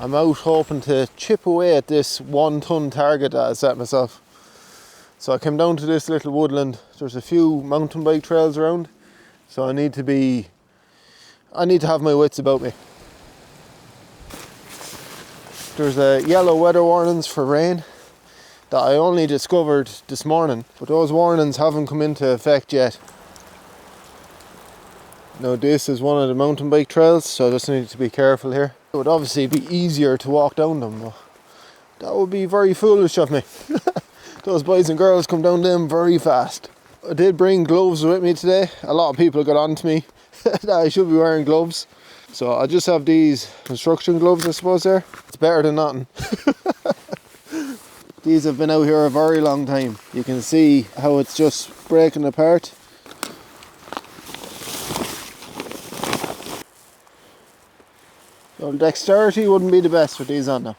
I'm out hoping to chip away at this 1 ton target that I set myself. So I came down to this little woodland. There's a few mountain bike trails around, so I need to have my wits about me. There's yellow weather warnings for rain that I only discovered this morning, but those warnings haven't come into effect yet. Now this is one of the mountain bike trails, so I just need to be careful here. It would obviously be easier to walk down them, but that would be very foolish of me. Those boys and girls come down them very fast. I did bring gloves with me today. A lot of people got on to me that I should be wearing gloves. So I just have these construction gloves, I suppose there. It's better than nothing. These have been out here a very long time. You can see how it's just breaking apart. Well, dexterity wouldn't be the best with these on now.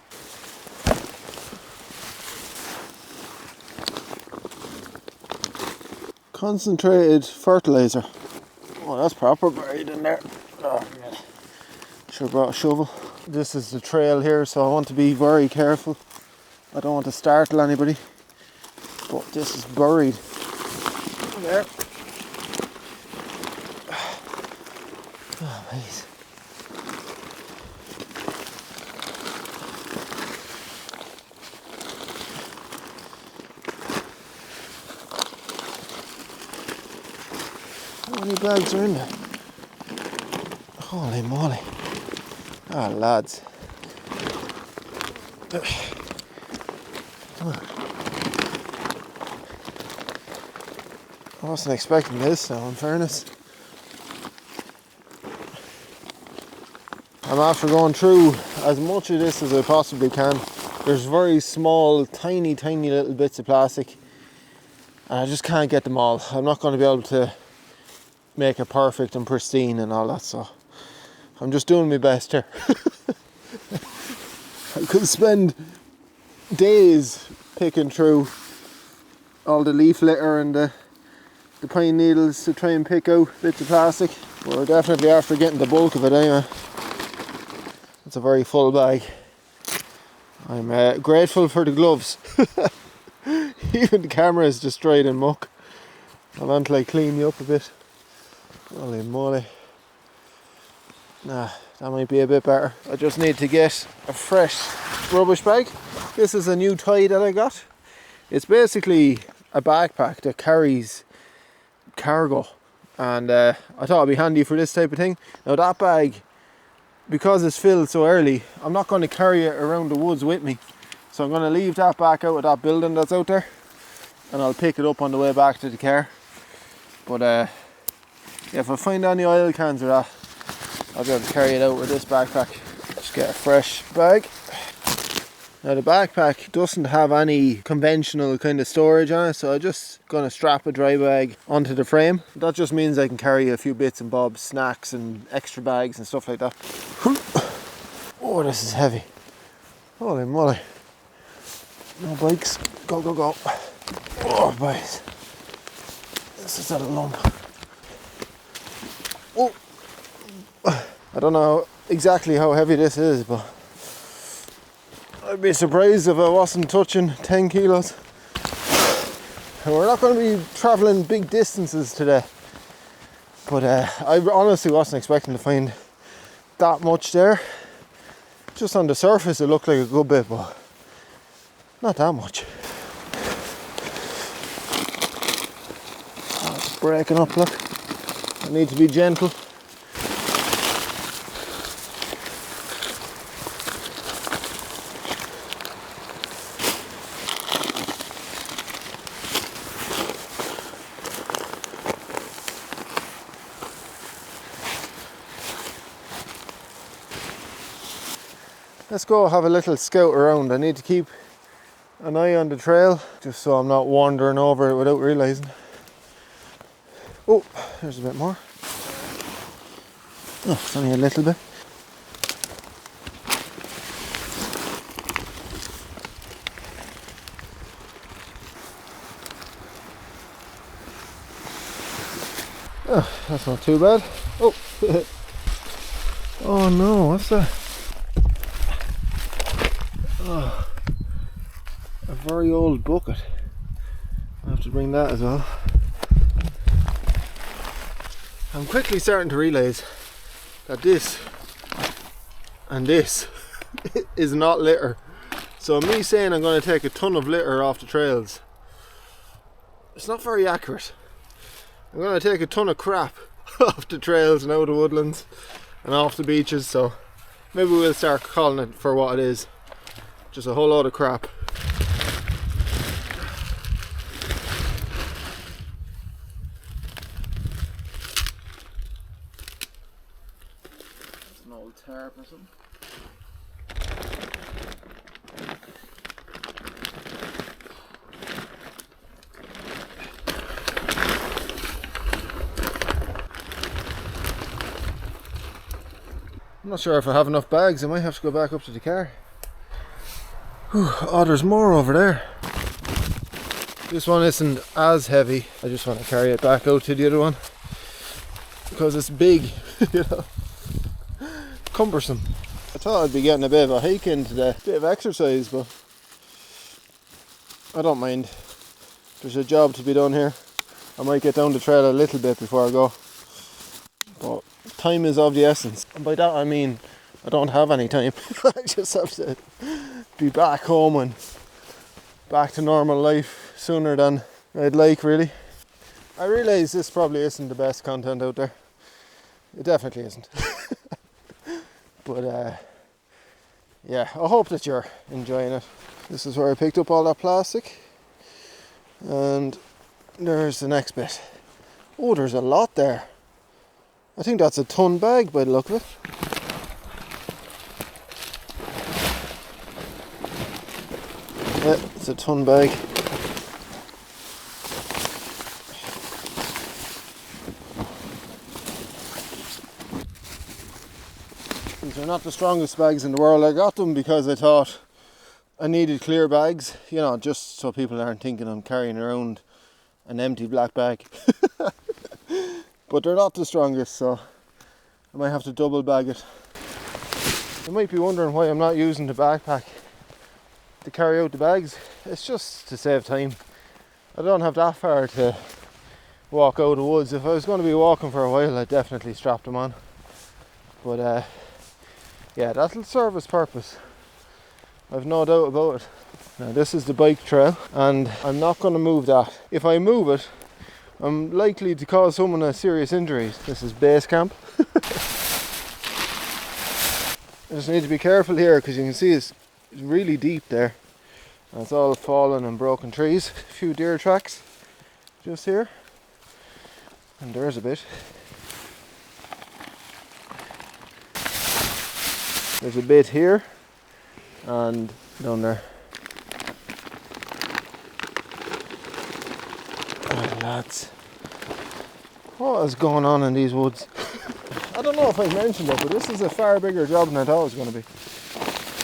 Concentrated fertilizer. Oh, that's proper buried in there. Oh, yeah. Should have brought a shovel. This is the trail here, so I want to be very careful. I don't want to startle anybody. But this is buried. There. Oh, mate. How many bags are in there? Holy moly. Ah, lads. Come on. I wasn't expecting this now, in fairness. I'm after going through as much of this as I possibly can. There's very small, tiny little bits of plastic, and I just can't get them all. I'm not going to be able to make it perfect and pristine and all that, so I'm just doing my best here. I could spend days picking through all the leaf litter and the pine needles to try and pick out bits of plastic. We're definitely after getting the bulk of it anyway. It's a very full bag. I'm grateful for the gloves. Even the camera is destroyed in muck. I'll until I clean you up a bit. Holy moly. Nah, that might be a bit better. I just need to get a fresh rubbish bag. This is a new toy that I got. It's basically a backpack that carries cargo, and I thought it'd be handy for this type of thing. Now that bag, because it's filled so early, I'm not going to carry it around the woods with me, so I'm going to leave that back out of that building that's out there, and I'll pick it up on the way back to the car. But yeah, if I find any oil cans or that, I'll be able to carry it out with this backpack. Just get a fresh bag. Now the backpack doesn't have any conventional kind of storage on it, so I'm just going to strap a dry bag onto the frame. That just means I can carry a few bits and bobs, snacks and extra bags and stuff like that. Oh, this is heavy. Holy moly. No bikes. Go, go, go. Oh, boys. This is a lump. Oh. I don't know exactly how heavy this is, but I'd be surprised if I wasn't touching 10 kilos. And we're not going to be travelling big distances today, but I honestly wasn't expecting to find that much there. Just on the surface it looked like a good bit, but not that much. Oh, it's breaking up, look. I need to be gentle. Let's go have a little scout around. I need to keep an eye on the trail just so I'm not wandering over it without realising. Oh, there's a bit more. Oh, it's only a little bit. Oh, that's not too bad. Oh, oh no, what's that? Oh, a very old bucket. I have to bring that as well. I'm quickly starting to realise that this and this is not litter. So me saying I'm going to take a ton of litter off the trails, it's not very accurate. I'm going to take a ton of crap off the trails and out of the woodlands and off the beaches, so maybe we'll start calling it for what it is. Just a whole load of crap. That's an old tarp or something. I'm not sure if I have enough bags. I might have to go back up to the car. Whew. Oh, there's more over there. This one isn't as heavy. I just want to carry it back out to the other one because it's big, you know, cumbersome. I thought I'd be getting a bit of a hike in today, a bit of exercise, but I don't mind. There's a job to be done here. I might get down the trail a little bit before I go, but time is of the essence, and by that I mean I don't have any time. I just have to be back home and back to normal life sooner than I'd like, really. I realise this probably isn't the best content out there. It definitely isn't. But yeah, I hope that you're enjoying it. This is where I picked up all that plastic, and there's the next bit. Oh, there's a lot there. I think that's a ton bag by the look of it. Yeah, it's a ton bag. These are not the strongest bags in the world. I got them because I thought I needed clear bags, you know, just so people aren't thinking I'm carrying around an empty black bag. But they're not the strongest, so I might have to double bag it. You might be wondering why I'm not using the backpack to carry out the bags. It's just to save time. I don't have that far to walk out of the woods. If I was going to be walking for a while, I'd definitely strap them on. But yeah, that'll serve its purpose. I've no doubt about it. Now this is the bike trail, and I'm not going to move that. If I move it, I'm likely to cause someone a serious injury. This is base camp. I just need to be careful here because you can see it's really deep there. And it's all fallen and broken trees. A few deer tracks just here. And there's a bit. There's a bit here and down there. Oh, lads, what is going on in these woods? I don't know if I've mentioned it, but this is a far bigger job than I thought it was going to be.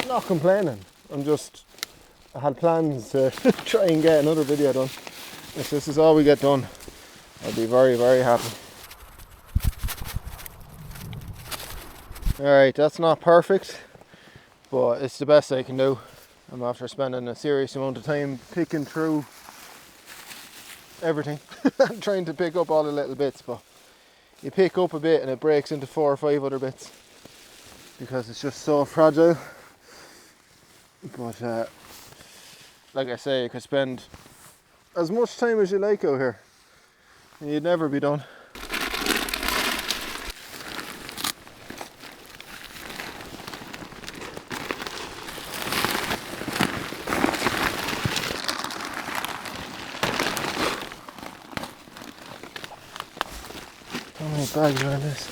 I'm not complaining. I had plans to try and get another video done. If this is all we get done, I'll be very, very happy. Alright, that's not perfect, but it's the best I can do. I'm after spending a serious amount of time picking through everything. I'm trying to pick up all the little bits, but you pick up a bit and it breaks into 4 or 5 other bits because it's just so fragile. But like I say, you could spend as much time as you like out here and you'd never be done. How many bags are in this?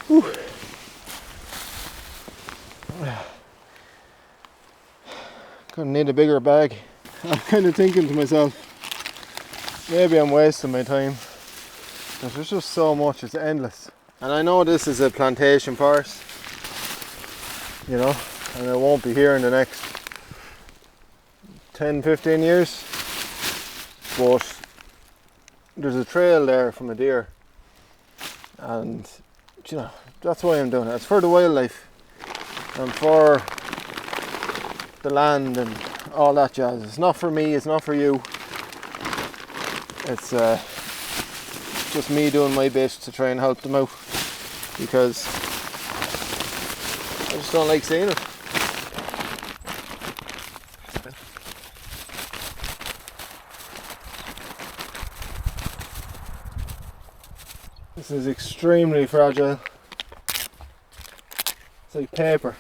Whew. Gonna need a bigger bag. I'm kind of thinking to myself, maybe I'm wasting my time, because there's just so much, it's endless. And I know this is a plantation forest, you know, and it won't be here in the next 10-15 years. but there's a trail there from a deer, and you know, that's why I'm doing it. It's for the wildlife and for the land and all that jazz. It's not for me, it's not for you. It's just me doing my bit to try and help them out, because I just don't like seeing it. This is extremely fragile. It's like paper.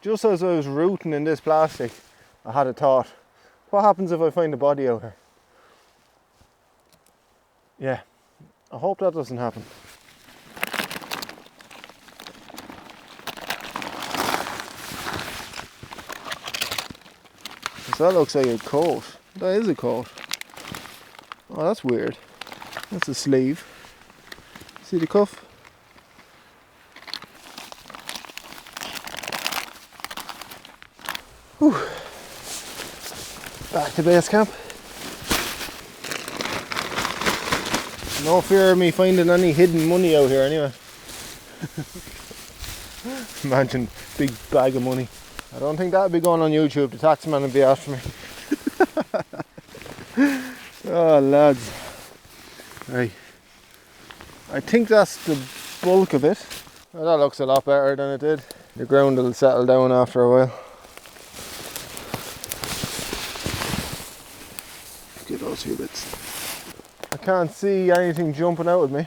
Just as I was rooting in this plastic, I had a thought. What happens if I find a body out here? Yeah, I hope that doesn't happen. So that looks like a coat. That is a coat. Oh, that's weird. That's a sleeve. See the cuff? Whew. Back to base camp. No fear of me finding any hidden money out here anyway. Imagine, big bag of money. I don't think that would be going on YouTube. The taxman would be after me. Oh lads. Right. I think that's the bulk of it. Well, that looks a lot better than it did. The ground will settle down after a while. Look at those few bits. I can't see anything jumping out at me.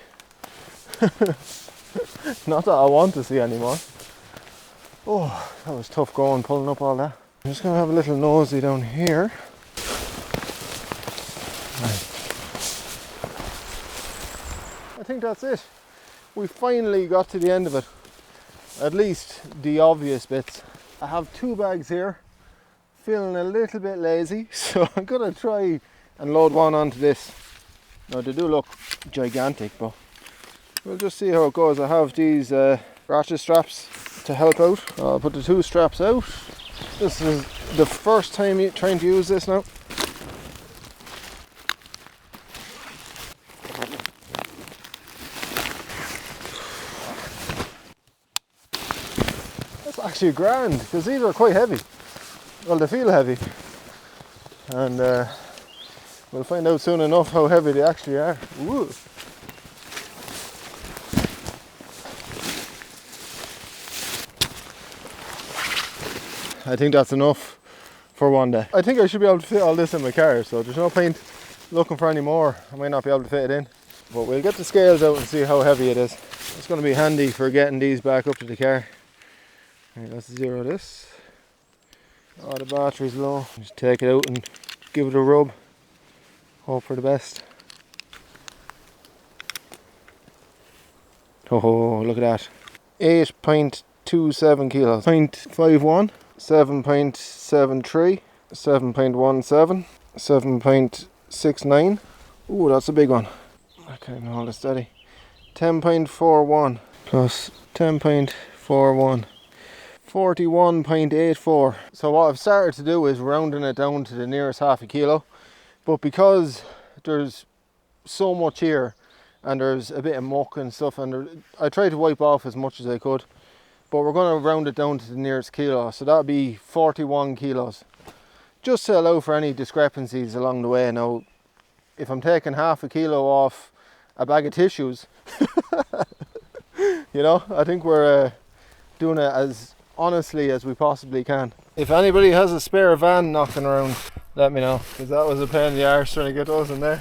Not that I want to see anymore. Oh, that was tough going, pulling up all that. I'm just going to have a little nosy down here. Right. I think that's it. We finally got to the end of it. At least the obvious bits. I have 2 bags here. Feeling a little bit lazy, so I'm going to try and load one onto this. Now they do look gigantic, but we'll just see how it goes. I have these ratchet straps to help out. I'll put the 2 straps out. This is the first time trying to use this now. That's actually grand, because these are quite heavy. Well, they feel heavy, and we'll find out soon enough how heavy they actually are. Ooh. I think that's enough for one day. I think I should be able to fit all this in my car, so there's no point looking for any more. I might not be able to fit it in, but we'll get the scales out and see how heavy it is. It's going to be handy for getting these back up to the car. Right, let's zero this. Oh, the battery's low. Just take it out and give it a rub. Hope for the best. Oh, look at that. 8.27 kilos. 0.51. 7.73, 7.17, 7.69. Ooh, that's a big one. I can't even hold it steady. 10.41 plus 10.41. 41.84. So what I've started to do is rounding it down to the nearest half a kilo. But because there's so much here and there's a bit of muck and stuff, and I tried to wipe off as much as I could. But we're going to round it down to the nearest kilo, so that'll be 41 kilos. Just to allow for any discrepancies along the way. Now, if I'm taking half a kilo off a bag of tissues, you know, I think we're doing it as honestly as we possibly can. If anybody has a spare van knocking around, let me know, because that was a pain in the arse trying to get those in there.